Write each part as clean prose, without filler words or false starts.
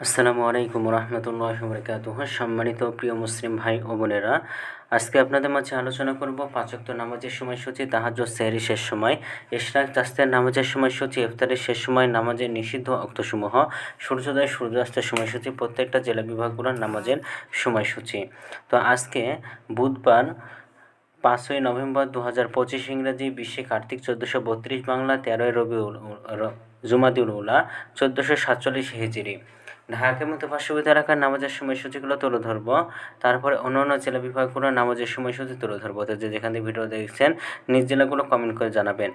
আসসালামু আলাইকুম রহমতুল্লাহি ওয়া বারাকাতুহু। সম্মানিত প্রিয় মুসলিম ভাই ও বোনেরা, আজকে আপনাদের মাঝে আলোচনা করব পাঁচ ওয়াক্ত নামাজের সময়সূচি, তাহাজ্জুদ, সেহরি শেষ সময়, ইশরাক, তাসতির নামাজের সময়সূচি, ইফতারের শেষ সময়, নামাজের নিষিদ্ধ অক্তসমূহ, সূর্যোদয় সূর্যাস্তের সময়সূচি, প্রত্যেকটা জেলা বিভাগগুলোর নামাজের সময়সূচি। তো আজকে বুধবার 5ই নভেম্বর 2025 ইংরাজি, 20 কার্তিক 1432 বাংলা, 13ই জুমাদিউল উলা 1447 হিজরি। ঢাকার মতো পার্শ্ববর্তী এলাকার নামাজের সময়সূচিগুলো তুলে ধরবো, তারপরে অন্যান্য জেলা বিভাগগুলোর নামাজের সময়সূচি তুলে ধরবো। তো যেখান থেকে ভিডিও দেখছেন নিজ জেলাগুলো কমেন্ট করে জানাবেন।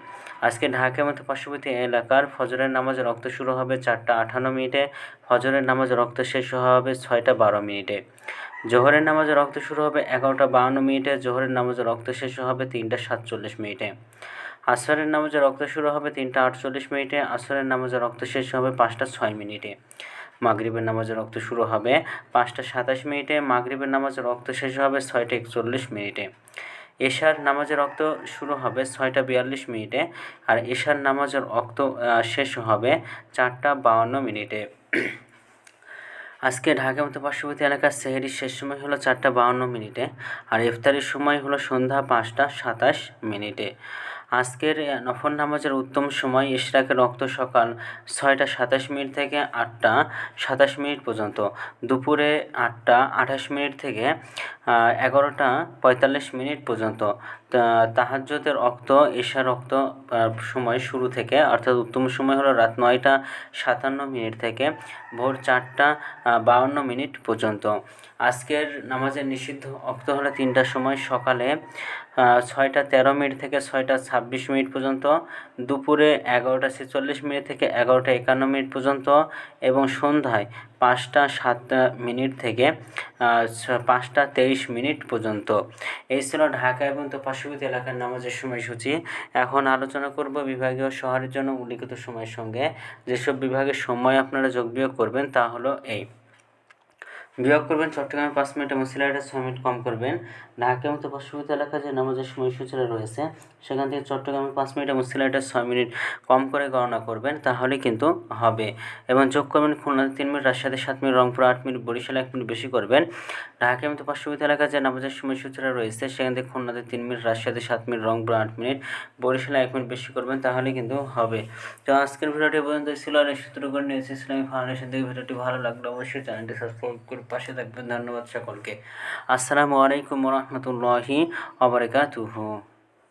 আজকে ঢাকার মতো পার্শ্ববর্তী এলাকার ফজরের নামাজের রক্ত শুরু হবে 4:58 ফজরের নামাজের রক্ত শেষ হবে 6:12। জোহরের নামাজের রক্ত শুরু হবে 11:52 জোহরের নামাজের রক্ত শেষ হবে 3:47। আসরের নামাজের রক্ত শুরু হবে 3:48 আসরের নামাজের রক্ত শেষ হবে 5:06। মাগরিবের নামাজের রক্ত শুরু হবে 5:27 মাগরিবের নামাজের রক্ত শেষ হবে 6:41। এশার নামাজের রক্ত শুরু হবে 6:42 আর এশার নামাজের রক্ত শেষ হবে 4:52। আজকে ঢাকার মতো পার্শ্ববর্তী এলাকার সেহরির শেষ সময় হলো 4:52 আর ইফতারের সময় হলো সন্ধ্যা 5:27। আজকের নফল নামাজের উত্তম সময় ইশরাকের রক্ত সকাল 6:27 থেকে 8:27 পর্যন্ত, দুপুরে 8:28 থেকে 11:45 পর্যন্ত। তাহাজ্জুদের রক্ত এশার রক্ত সময় শুরু থেকে, অর্থাৎ উত্তম সময় হলো রাত 9:57 থেকে ভোর 4:52 পর্যন্ত। আজকের নামাজের নিষিদ্ধ রক্ত হলো 3টার সময়, সকালে 6:13 থেকে 6:26 পর্যন্ত, দুপুরে 11:46 থেকে 11:51 পর্যন্ত এবং সন্ধ্যায় 5:07 থেকে 5:23 পর্যন্ত। এই ছিল ঢাকা এবং পার্শ্ববর্তী এলাকার নামাজের সময়সূচি। এখন আলোচনা করব বিভাগীয় শহরের জন্য উল্লিখিত সময়ের সঙ্গে যেসব বিভাগের সময় আপনারা যোগ বিয়োগ করবেন তা হলো এই। বিয়োগ করবেন চট্টগ্রামে 5 মিনিট এবং সিলেটে 6 মিনিট কম করবেন। ঢাকার মতো পার্শ্ববর্তী এলাকায় যে নামাজের সময়সূচিটা রয়েছে সেখান থেকে চট্টগ্রামে 5 মিনিট এবং সিলেটে 6 মিনিট কম করে গণনা করবেন, তাহলে কিন্তু হবে। এবং যোগ করবেন খুলনাতে 3 মিনিট, রাজশাহীতে 7 মিনিট, রংপুর 8 মিনিট, বরিশালে 1 মিনিট বেশি করবেন। ঢাকার মতো পার্শ্ববর্তী এলাকায় যে নামাজের সময়সূচিটা রয়েছে সেখান থেকে খুলনাতে 3 মিনিট, রাজশাহীতে 7 মিনিট, রংপুর 8 মিনিট, বরিশালে 1 মিনিট বেশি করবেন, তাহলে কিন্তু হবে। তো আজকের ভিডিওটি পর্যন্ত ছিল। আর সূত্র করে নিয়েছি ইসলামিক ফাউন্ডেশন থেকে। ভিডিওটি ভালো লাগলে অবশ্যই চ্যানেলটি সাবস্ক্রাইব করে পাশে থাকবেন। ধন্যবাদ সকলকে। আসসালামু আলাইকুম রহমতুল্লাহি ওয়া বারাকাতুহু।